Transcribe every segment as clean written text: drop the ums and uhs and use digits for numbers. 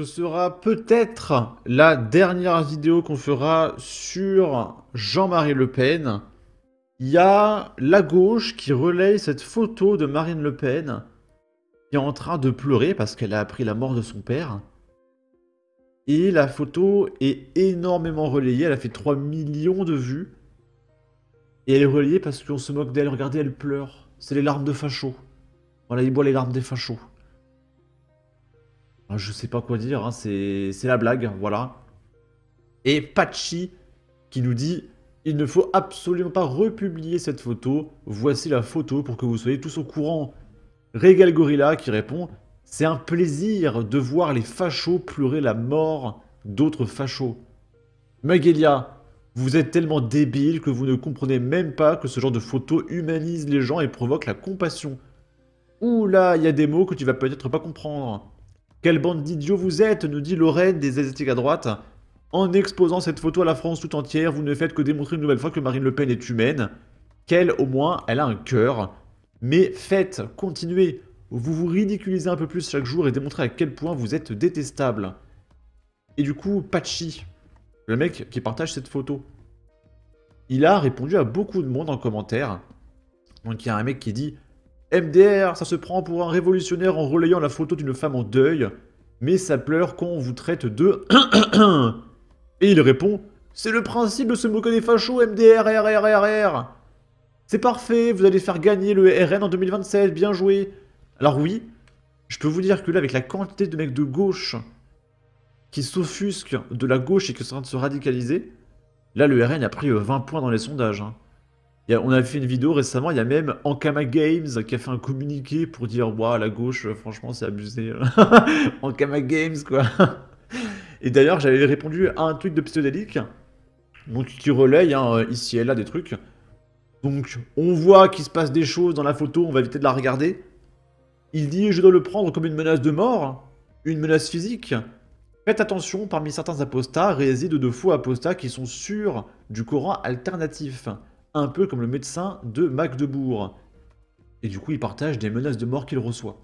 Ce sera peut-être la dernière vidéo qu'on fera sur Jean-Marie Le Pen. Il y a la gauche qui relaye cette photo de Marine Le Pen qui est en train de pleurer parce qu'elle a appris la mort de son père. Et la photo est énormément relayée, elle a fait 3 millions de vues. Et elle est relayée parce qu'on se moque d'elle, regardez, elle pleure. C'est les larmes de facho. Voilà, il boit les larmes des fachos. Je sais pas quoi dire, hein, c'est la blague, voilà. Et Patchy qui nous dit « Il ne faut absolument pas republier cette photo, voici la photo pour que vous soyez tous au courant. » Regal Gorilla qui répond « C'est un plaisir de voir les fachos pleurer la mort d'autres fachos. » Magelia, vous êtes tellement débile que vous ne comprenez même pas que ce genre de photo humanise les gens et provoque la compassion. Ouh là, il y a des mots que tu vas peut-être pas comprendre. Quelle bande d'idiots vous êtes, nous dit Lorraine des Asiatiques à droite. En exposant cette photo à la France tout entière, vous ne faites que démontrer une nouvelle fois que Marine Le Pen est humaine. Qu'elle, au moins, elle a un cœur. Mais faites, continuez. Vous vous ridiculisez un peu plus chaque jour et démontrez à quel point vous êtes détestable. Et du coup, Patchy, le mec qui partage cette photo, il a répondu à beaucoup de monde en commentaire. Donc il y a un mec qui dit « MDR, ça se prend pour un révolutionnaire en relayant la photo d'une femme en deuil, mais ça pleure quand on vous traite de... » Et il répond « C'est le principe de se moquer des fachos, MDR, RRRR. C'est parfait, vous allez faire gagner le RN en 2027, bien joué. » Alors oui, je peux vous dire que là, avec la quantité de mecs de gauche qui s'offusquent de la gauche et qui sont en train de se radicaliser, là, le RN a pris 20 points dans les sondages. Hein. On a fait une vidéo récemment, il y a même Ankama Games qui a fait un communiqué pour dire « Waouh, la gauche, franchement, c'est abusé. » Ankama Games, quoi. Et d'ailleurs, j'avais répondu à un tweet de Psychodélique, donc qui relaye ici et là des trucs. Donc, on voit qu'il se passe des choses dans la photo, on va éviter de la regarder. Il dit « Je dois le prendre comme une menace de mort, une menace physique. Faites attention, parmi certains apostats résident de faux apostats qui sont sûrs du Coran alternatif. Un peu comme le médecin de Magdebourg. » Et du coup, il partage des menaces de mort qu'il reçoit.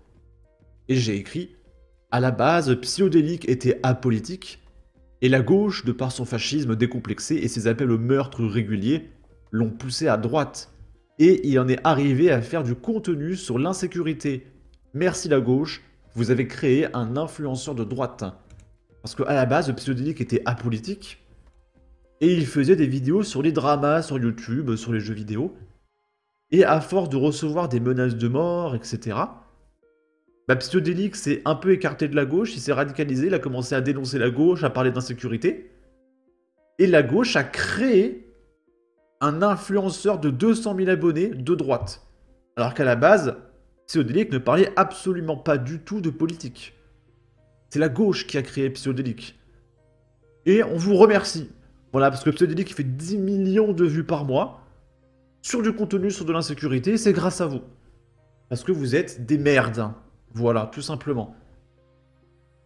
Et j'ai écrit « À la base, Psychodélique était apolitique, et la gauche, de par son fascisme décomplexé et ses appels au meurtre réguliers, l'ont poussé à droite. Et il en est arrivé à faire du contenu sur l'insécurité. Merci la gauche, vous avez créé un influenceur de droite. » Parce qu'à la base, Psychodélique était apolitique, et il faisait des vidéos sur les dramas sur YouTube, sur les jeux vidéo. Et à force de recevoir des menaces de mort, etc., Psychodélique s'est un peu écarté de la gauche, il s'est radicalisé, il a commencé à dénoncer la gauche, à parler d'insécurité. Et la gauche a créé un influenceur de 200 000 abonnés de droite. Alors qu'à la base, Psychodélique ne parlait absolument pas du tout de politique. C'est la gauche qui a créé Psychodélique. Et on vous remercie. Voilà, parce que Psychodélique fait 10 millions de vues par mois sur du contenu sur de l'insécurité, c'est grâce à vous. Parce que vous êtes des merdes. Voilà, tout simplement.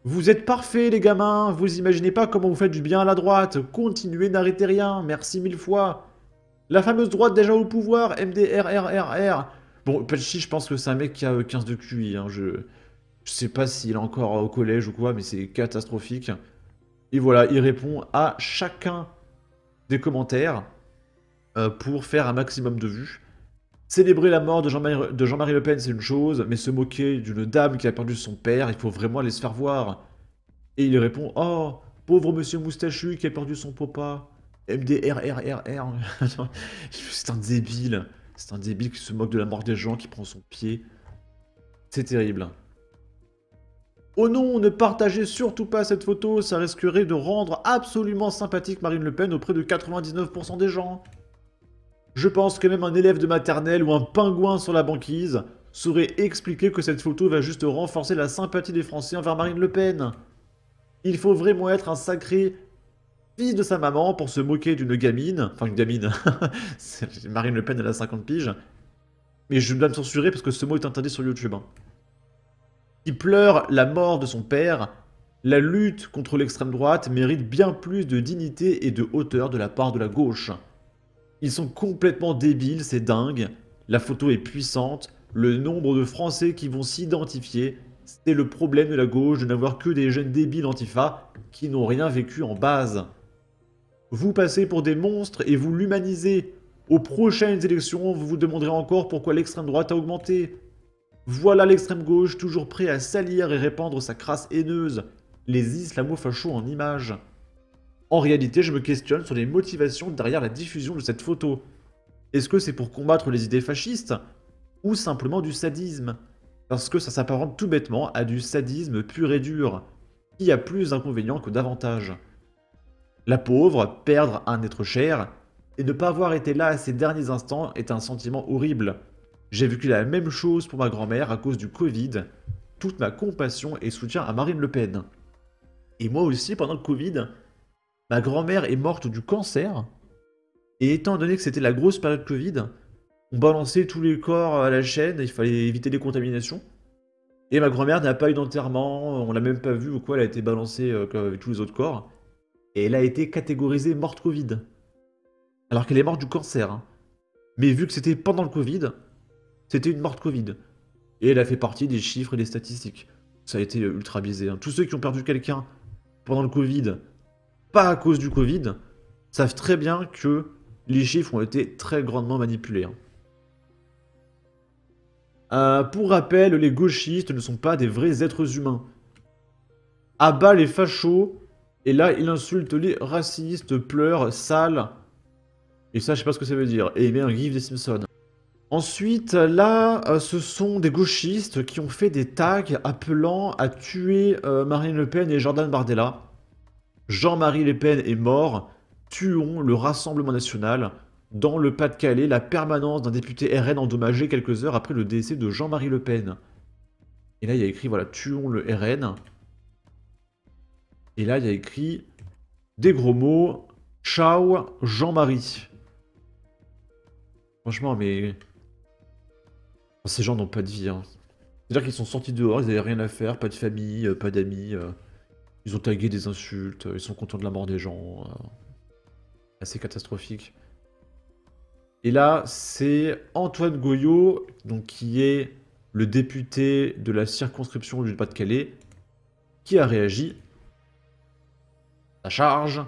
Vous êtes parfaits, les gamins. Vous imaginez pas comment vous faites du bien à la droite. Continuez, n'arrêtez rien. Merci 1000 fois. La fameuse droite déjà au pouvoir, MDRRRR. Bon, Patchy, je pense que c'est un mec qui a 15 de QI. Hein. Je sais pas s'il est encore au collège ou quoi, mais c'est catastrophique. Et voilà, il répond à chacun des commentaires pour faire un maximum de vues. Célébrer la mort de Jean-Marie Le Pen, c'est une chose, mais se moquer d'une dame qui a perdu son père, il faut vraiment aller se faire voir. Et il répond « Oh, pauvre monsieur moustachu qui a perdu son papa. MDRRRR. » C'est un débile. C'est un débile qui se moque de la mort des gens, qui prend son pied. C'est terrible. Oh non, ne partagez surtout pas cette photo, ça risquerait de rendre absolument sympathique Marine Le Pen auprès de 99% des gens. Je pense que même un élève de maternelle ou un pingouin sur la banquise saurait expliquer que cette photo va juste renforcer la sympathie des Français envers Marine Le Pen. Il faut vraiment être un sacré fils de sa maman pour se moquer d'une gamine. Enfin, une gamine. Marine Le Pen, elle a 50 piges. Mais je dois me censurer parce que ce mot est interdit sur YouTube. Hein. Qui pleure la mort de son père, la lutte contre l'extrême droite mérite bien plus de dignité et de hauteur de la part de la gauche. Ils sont complètement débiles, c'est dingue. La photo est puissante. Le nombre de Français qui vont s'identifier, c'est le problème de la gauche de n'avoir que des jeunes débiles antifa qui n'ont rien vécu en base. Vous passez pour des monstres et vous l'humanisez. Aux prochaines élections, vous vous demanderez encore pourquoi l'extrême droite a augmenté. Voilà l'extrême gauche toujours prêt à salir et répandre sa crasse haineuse, les islamo-fachos en images. En réalité, je me questionne sur les motivations derrière la diffusion de cette photo. Est-ce que c'est pour combattre les idées fascistes ou simplement du sadisme? Parce que ça s'apparente tout bêtement à du sadisme pur et dur, qui a plus d'inconvénients que d'avantages. La pauvre, perdre un être cher, et ne pas avoir été là à ces derniers instants est un sentiment horrible. J'ai vécu la même chose pour ma grand-mère à cause du Covid. Toute ma compassion et soutien à Marine Le Pen. Et moi aussi, pendant le Covid, ma grand-mère est morte du cancer. Et étant donné que c'était la grosse période Covid, on balançait tous les corps à la chaîne, il fallait éviter les contaminations. Et ma grand-mère n'a pas eu d'enterrement, on l'a même pas vue ou quoi, elle a été balancée comme avec tous les autres corps. Et elle a été catégorisée morte Covid. Alors qu'elle est morte du cancer. Hein. Mais vu que c'était pendant le Covid, c'était une morte Covid. Et elle a fait partie des chiffres et des statistiques. Ça a été ultra biaisé. Hein. Tous ceux qui ont perdu quelqu'un pendant le Covid, pas à cause du Covid, savent très bien que les chiffres ont été très grandement manipulés. Hein. Pour rappel, les gauchistes ne sont pas des vrais êtres humains. À bas les fachos, et là il insulte les racistes, pleure, sale. Et ça, je sais pas ce que ça veut dire. Et il met un gif des Simpsons. Ensuite, là, ce sont des gauchistes qui ont fait des tags appelant à tuer Marine Le Pen et Jordan Bardella. Jean-Marie Le Pen est mort. Tuons le Rassemblement National. Dans le Pas-de-Calais, la permanence d'un député RN endommagé quelques heures après le décès de Jean-Marie Le Pen. Et là, il y a écrit, voilà, tuons le RN. Et là, il y a écrit des gros mots. Ciao, Jean-Marie. Franchement, mais... Ces gens n'ont pas de vie. Hein. C'est-à-dire qu'ils sont sortis dehors, ils n'avaient rien à faire, pas de famille, pas d'amis. Ils ont tagué des insultes, ils sont contents de la mort des gens. Assez catastrophique. Et là, c'est Antoine Goyot, donc, qui est le député de la circonscription du Pas-de-Calais, qui a réagi. La charge.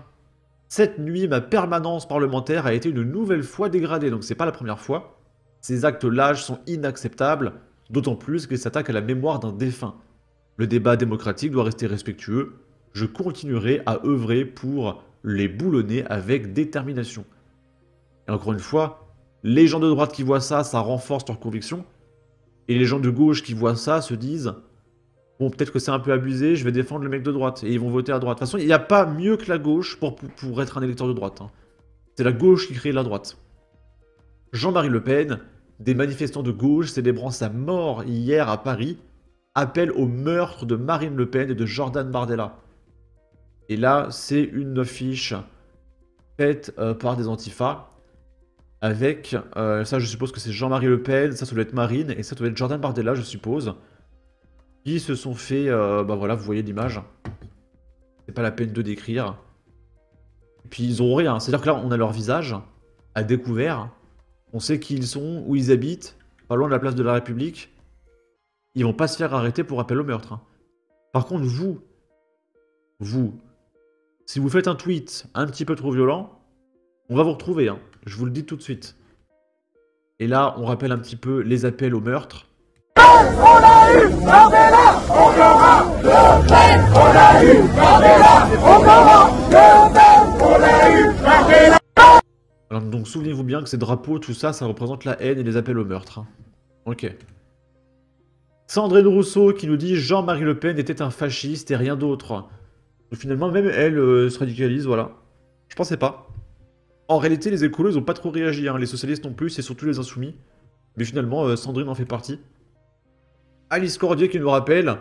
Cette nuit, ma permanence parlementaire a été une nouvelle fois dégradée, donc c'est pas la première fois. Ces actes lâches sont inacceptables, d'autant plus qu'ils s'attaquent à la mémoire d'un défunt. Le débat démocratique doit rester respectueux. Je continuerai à œuvrer pour les boulonner avec détermination. Et encore une fois, les gens de droite qui voient ça, ça renforce leur conviction. Et les gens de gauche qui voient ça se disent « Bon, peut-être que c'est un peu abusé, je vais défendre le mec de droite. » Et ils vont voter à droite. De toute façon, il n'y a pas mieux que la gauche pour être un électeur de droite. Hein. C'est la gauche qui crée la droite. Jean-Marie Le Pen, des manifestants de gauche célébrant sa mort hier à Paris, appellent au meurtre de Marine Le Pen et de Jordan Bardella. Et là, c'est une affiche faite par des antifas, avec, ça je suppose que c'est Jean-Marie Le Pen, ça doit être Marine, et ça doit être Jordan Bardella, je suppose, qui se sont fait, bah voilà, vous voyez l'image, c'est pas la peine de décrire. Et puis ils ont rien, c'est-à-dire que là, on a leur visage à découvert, on sait qui ils sont, où ils habitent, pas loin de la place de la République, ils vont pas se faire arrêter pour appel au meurtre. Hein. Par contre, vous, si vous faites un tweet un petit peu trop violent, on va vous retrouver, hein. Je vous le dis tout de suite. Et là, on rappelle un petit peu les appels au meurtre. On a eu Bardella, on aura Le Pen, on a eu Bardella, on aura Le Pen, on a eu Bardella. Alors donc souvenez-vous bien que ces drapeaux, tout ça, ça représente la haine et les appels au meurtre. Hein. Ok. Sandrine Rousseau qui nous dit Jean-Marie Le Pen était un fasciste et rien d'autre. Finalement, même elle se radicalise, voilà. Je pensais pas. En réalité, les écolos, ils ont pas trop réagi, hein. Les socialistes non plus, c'est surtout les insoumis. Mais finalement, Sandrine en fait partie. Alice Cordier qui nous rappelle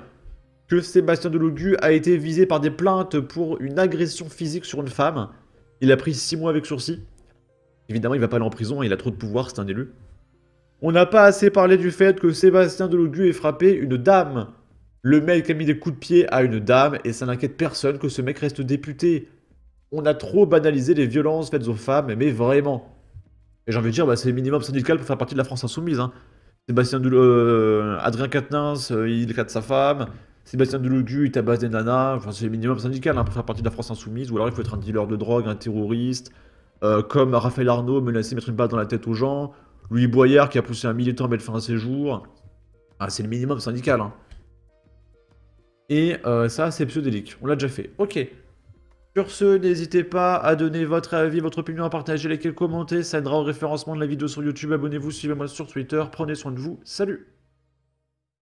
que Sébastien Delogu a été visé par des plaintes pour une agression physique sur une femme. Il a pris 6 mois avec sursis. Évidemment, il va pas aller en prison, il a trop de pouvoir, c'est un élu. On n'a pas assez parlé du fait que Sébastien Delogu ait frappé une dame. Le mec a mis des coups de pied à une dame et ça n'inquiète personne que ce mec reste député. On a trop banalisé les violences faites aux femmes, mais vraiment. Et j'ai envie de dire, bah, c'est le minimum syndical pour faire partie de la France insoumise. Hein. Adrien Quatennens, il éclate sa femme. Sébastien Delogu, il tabasse des nanas. Enfin, c'est le minimum syndical hein, pour faire partie de la France Insoumise. Ou alors il faut être un dealer de drogue, un terroriste. Comme Raphaël Arnaud, menacer de mettre une balle dans la tête aux gens. Louis Boyard qui a poussé un militant à mettre fin à ses jours. Ah, c'est le minimum syndical. Hein. Et ça, c'est pseudélique. On l'a déjà fait. Ok. Sur ce, n'hésitez pas à donner votre avis, votre opinion, à partager, liker, commenter. Ça aidera au référencement de la vidéo sur YouTube. Abonnez-vous, suivez-moi sur Twitter. Prenez soin de vous. Salut!